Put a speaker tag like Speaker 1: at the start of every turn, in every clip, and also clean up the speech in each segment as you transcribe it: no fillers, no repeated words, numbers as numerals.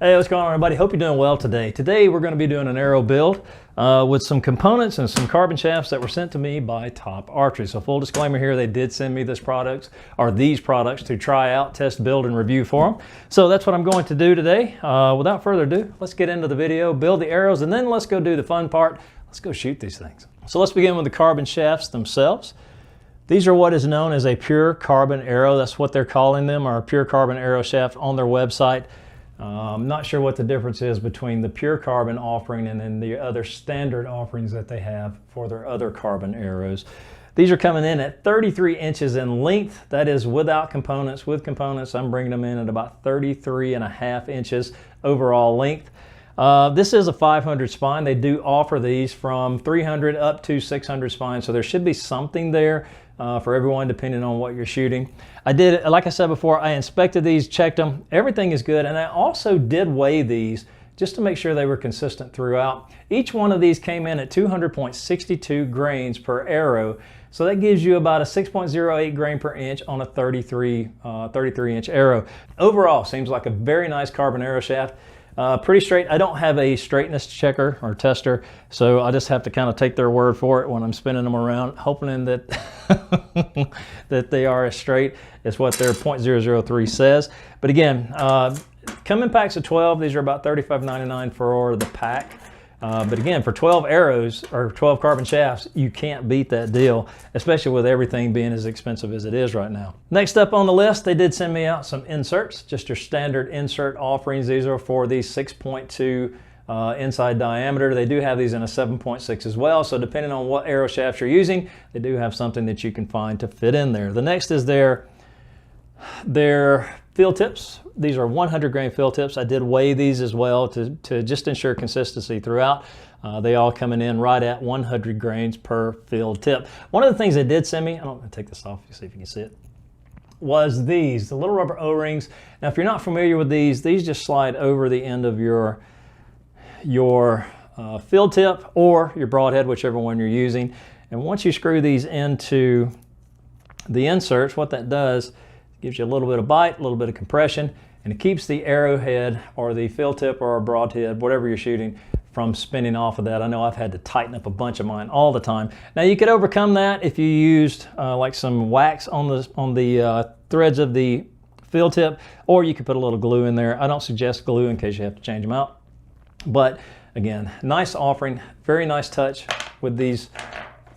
Speaker 1: Hey, what's going on, everybody? Hope you're doing well today. Today we're going to be doing an arrow build with some components and some carbon shafts that were sent to me by Top Archery. So full disclaimer here, they did send me these products to try out, test, build, and review for them. So that's what I'm going to do today. Without further ado, let's get into the video, build the arrows, and then let's go do the fun part. Let's go shoot these things. So let's begin with the carbon shafts themselves. These are what is known as a pure carbon arrow. That's what they're calling them, or a pure carbon arrow shaft on their website. I'm not sure what the difference is between the pure carbon offering and then the other standard offerings that they have for their other carbon arrows. These are coming in at 33 inches in length. That is without components. With components, I'm bringing them in at about 33.5 inches overall length. This is a 500 spine. They do offer these from 300 up to 600 spines, so there should be something there for everyone depending on what you're shooting. I did, like I said before, I inspected these, checked them, everything is good, and I also did weigh these just to make sure they were consistent throughout. Each one of these came in at 200.62 grains per arrow, so that gives you about a 6.08 grain per inch on a 33 inch arrow. Overall, seems like a very nice carbon arrow shaft. Pretty straight. I don't have a straightness checker or tester, so I just have to kind of take their word for it when I'm spinning them around, hoping that that they are as straight as what their .003 says. But again, come in packs of 12. These are about $35.99 for the pack. But again, for 12 arrows or 12 carbon shafts, you can't beat that deal, especially with everything being as expensive as it is right now. Next up on the list, they did send me out some inserts, just your standard insert offerings. These are for the 6.2 inside diameter. They do have these in a 7.6 as well, so depending on what arrow shafts you're using, they do have something that you can find to fit in there. The next is their field tips. These are 100 grain field tips. I did weigh these as well to just ensure consistency throughout. They all coming in right at 100 grains per field tip. One of the things they did send me, I'm going to take this off, see if you can see it, was these, the little rubber O-rings. Now, if you're not familiar with these just slide over the end of your field tip or your broadhead, whichever one you're using. And once you screw these into the inserts, what that does, gives you a little bit of bite, a little bit of compression, and it keeps the arrowhead or the field tip or a broadhead, whatever you're shooting, from spinning off of that. I know I've had to tighten up a bunch of mine all the time. Now you could overcome that if you used like some wax on the threads of the field tip, or you could put a little glue in there. I don't suggest glue in case you have to change them out. But again, nice offering, very nice touch with these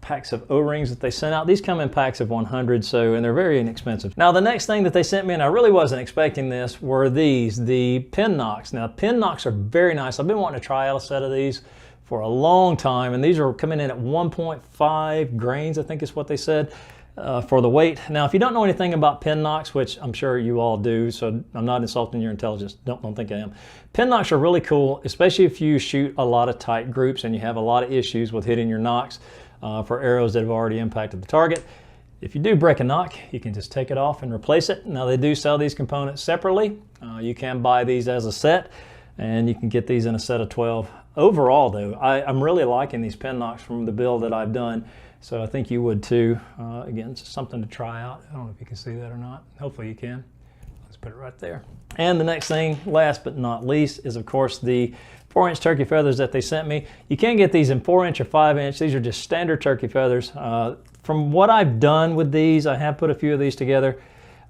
Speaker 1: packs of O-rings that they sent out. These come in packs of 100, and they're very inexpensive. Now the next thing that they sent me, and I really wasn't expecting this, were the pin knocks. Now pin knocks are very nice. I've been wanting to try out a set of these for a long time, and these are coming in at 1.5 grains, I think is what they said, for the weight. Now if you don't know anything about pin knocks, which I'm sure you all do, so I'm not insulting your intelligence, don't think I am. Pin knocks are really cool, especially if you shoot a lot of tight groups and you have a lot of issues with hitting your knocks. For arrows that have already impacted the target. If you do break a knock, you can just take it off and replace it. Now they do sell these components separately. You can buy these as a set, and you can get these in a set of 12. Overall though, I'm really liking these pin knocks from the build that I've done, so I think you would too. Again, it's something to try out. I don't know if you can see that or not. Hopefully you can. Let's put it right there. And the next thing, last but not least, is of course the 4-inch turkey feathers that they sent me. You can get these in 4-inch or 5-inch. These are just standard turkey feathers. From what I've done with these, I have put a few of these together.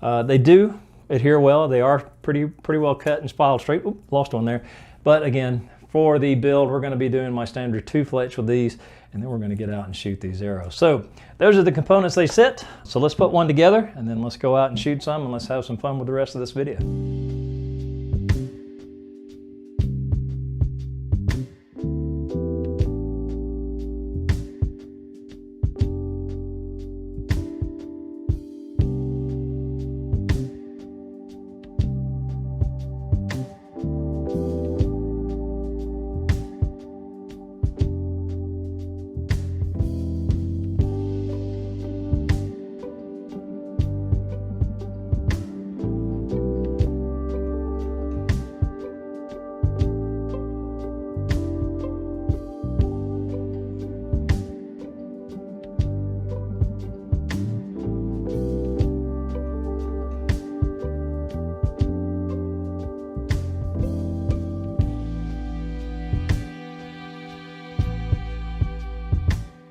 Speaker 1: They do adhere well. They are pretty well cut and spiraled straight. Oop, lost one there. But again, for the build, we're going to be doing my standard 2-fletch with these, and then we're going to get out and shoot these arrows. So those are the components they sent. So let's put one together, and then let's go out and shoot some, and let's have some fun with the rest of this video.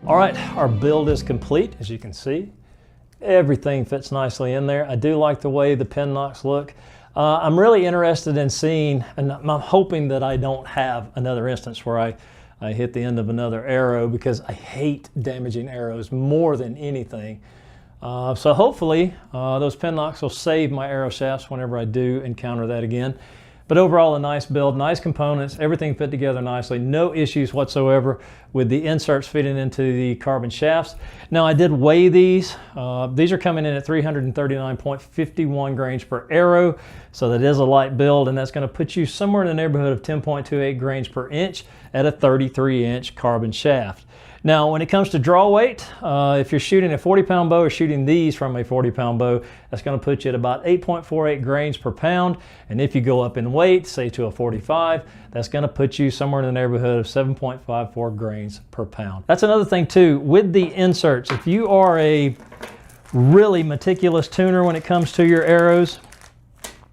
Speaker 1: All right, our build is complete, as you can see. Everything fits nicely in there. I do like the way the pin nocks look. I'm really interested in seeing, and I'm hoping that I don't have another instance where I hit the end of another arrow, because I hate damaging arrows more than anything. So hopefully those pin nocks will save my arrow shafts whenever I do encounter that again. But overall, a nice build, nice components, everything fit together nicely, no issues whatsoever with the inserts fitting into the carbon shafts. Now, I did weigh these. These are coming in at 339.51 grains per arrow, so that is a light build, and that's going to put you somewhere in the neighborhood of 10.28 grains per inch at a 33-inch carbon shaft. Now, when it comes to draw weight, if you're shooting a 40-pound bow or shooting these from a 40-pound bow, that's going to put you at about 8.48 grains per pound. And if you go up in weight, say to a 45, that's going to put you somewhere in the neighborhood of 7.54 grains per pound. That's another thing too, with the inserts. If you are a really meticulous tuner when it comes to your arrows,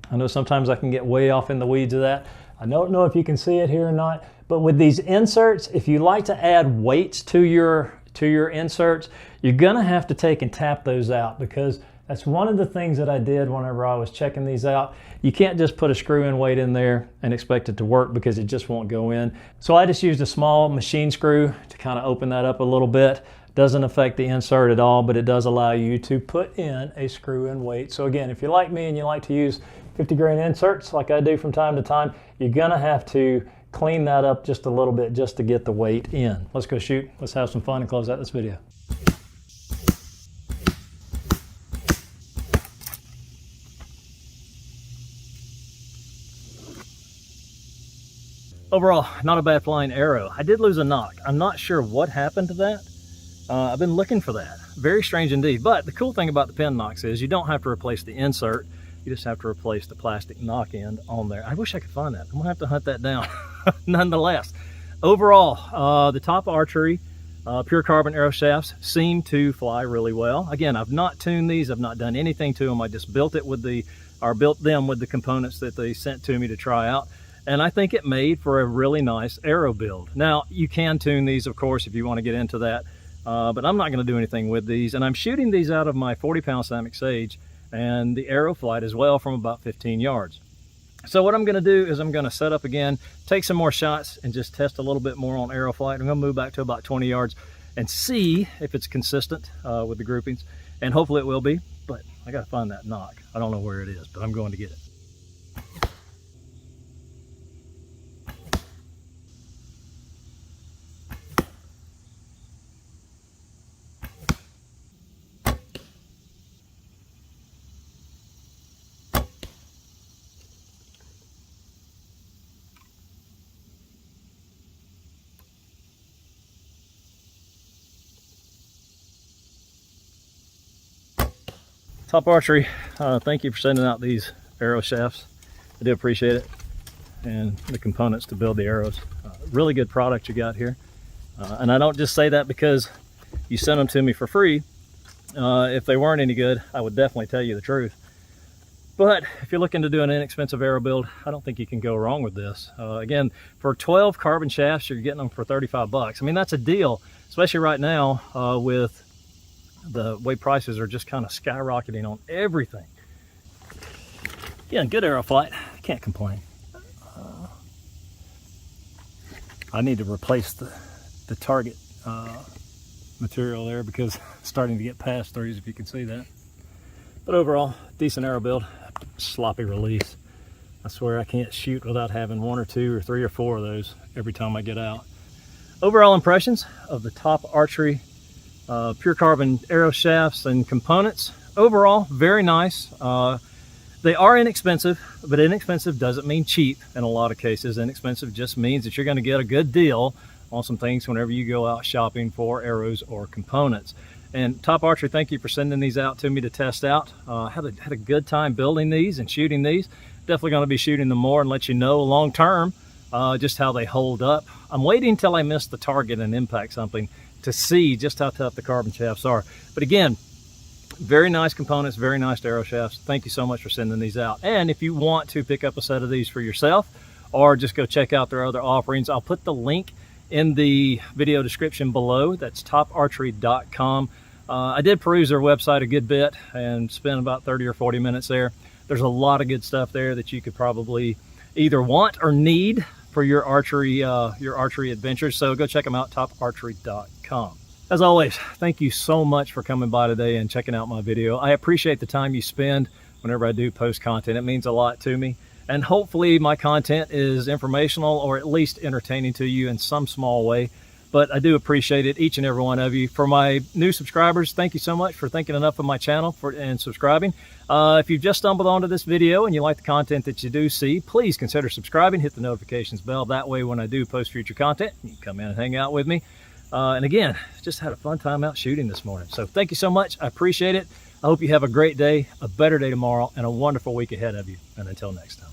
Speaker 1: I know sometimes I can get way off in the weeds of that. I don't know if you can see it here or not, but with these inserts, if you like to add weights to your inserts, you're gonna have to take and tap those out, because that's one of the things that I did whenever I was checking these out. You can't just put a screw-in weight in there and expect it to work, because it just won't go in. So I just used a small machine screw to kind of open that up a little bit. Doesn't affect the insert at all, but it does allow you to put in a screw-in weight. So again, if you're like me and you like to use 50-grain inserts like I do from time to time, you're gonna have to clean that up just a little bit just to get the weight in. Let's go shoot. Let's have some fun and close out this video. Overall, not a bad flying arrow. I did lose a nock. I'm not sure what happened to that. I've been looking for that. Very strange indeed. But the cool thing about the pin nocks is you don't have to replace the insert. You just have to replace the plastic knock end on there. I wish I could find that. I'm gonna have to hunt that down. Nonetheless, overall, the Top Archery pure carbon arrow shafts seem to fly really well. Again, I've not tuned these. I've not done anything to them. I just built it with built them with the components that they sent to me to try out. And I think it made for a really nice arrow build. Now, you can tune these, of course, if you want to get into that. But I'm not going to do anything with these. And I'm shooting these out of my 40-pound Samick Sage and the arrow flight as well from about 15 yards. So what I'm going to do is I'm going to set up again, take some more shots, and just test a little bit more on arrow flight. I'm going to move back to about 20 yards and see if it's consistent with the groupings. And hopefully it will be, but I got to find that knock. I don't know where it is, but I'm going to get it. Top Archery, thank you for sending out these arrow shafts. I do appreciate it, and the components to build the arrows. Really good product you got here, and I don't just say that because you sent them to me for free. If they weren't any good, I would definitely tell you the truth. But if you're looking to do an inexpensive arrow build, I don't think you can go wrong with this. Again, for 12 carbon shafts, you're getting them for 35 bucks. I mean, that's a deal, especially right now with the way prices are just kind of skyrocketing on everything. Yeah, good arrow flight. Can't complain. I need to replace the target material there because it's starting to get past threes, if you can see that. But overall, decent arrow build. Sloppy release. I swear I can't shoot without having 1 or 2 or 3 or 4 of those every time I get out. Overall impressions of the Top Archery pure carbon arrow shafts and components. Overall, very nice. They are inexpensive, but inexpensive doesn't mean cheap in a lot of cases. Inexpensive just means that you're going to get a good deal on some things whenever you go out shopping for arrows or components. And Top Archery, thank you for sending these out to me to test out. Had a good time building these and shooting these. Definitely going to be shooting them more and let you know long term just how they hold up. I'm waiting until I miss the target and impact something to see just how tough the carbon shafts are. But again, very nice components, very nice arrow shafts. Thank you so much for sending these out. And if you want to pick up a set of these for yourself or just go check out their other offerings, I'll put the link in the video description below. That's toparchery.com. I did peruse their website a good bit and spent about 30 or 40 minutes there. There's a lot of good stuff there that you could probably either want or need for your archery adventures. So go check them out, toparchery.com. As always, thank you so much for coming by today and checking out my video. I appreciate the time you spend whenever I do post content. It means a lot to me. And hopefully my content is informational or at least entertaining to you in some small way. But I do appreciate it, each and every one of you. For my new subscribers, thank you so much for thinking enough of my channel and subscribing. If you've just stumbled onto this video and you like the content that you do see, please consider subscribing, hit the notifications bell. That way when I do post future content, you can come in and hang out with me. And again, just had a fun time out shooting this morning. So thank you so much. I appreciate it. I hope you have a great day, a better day tomorrow, and a wonderful week ahead of you. And until next time.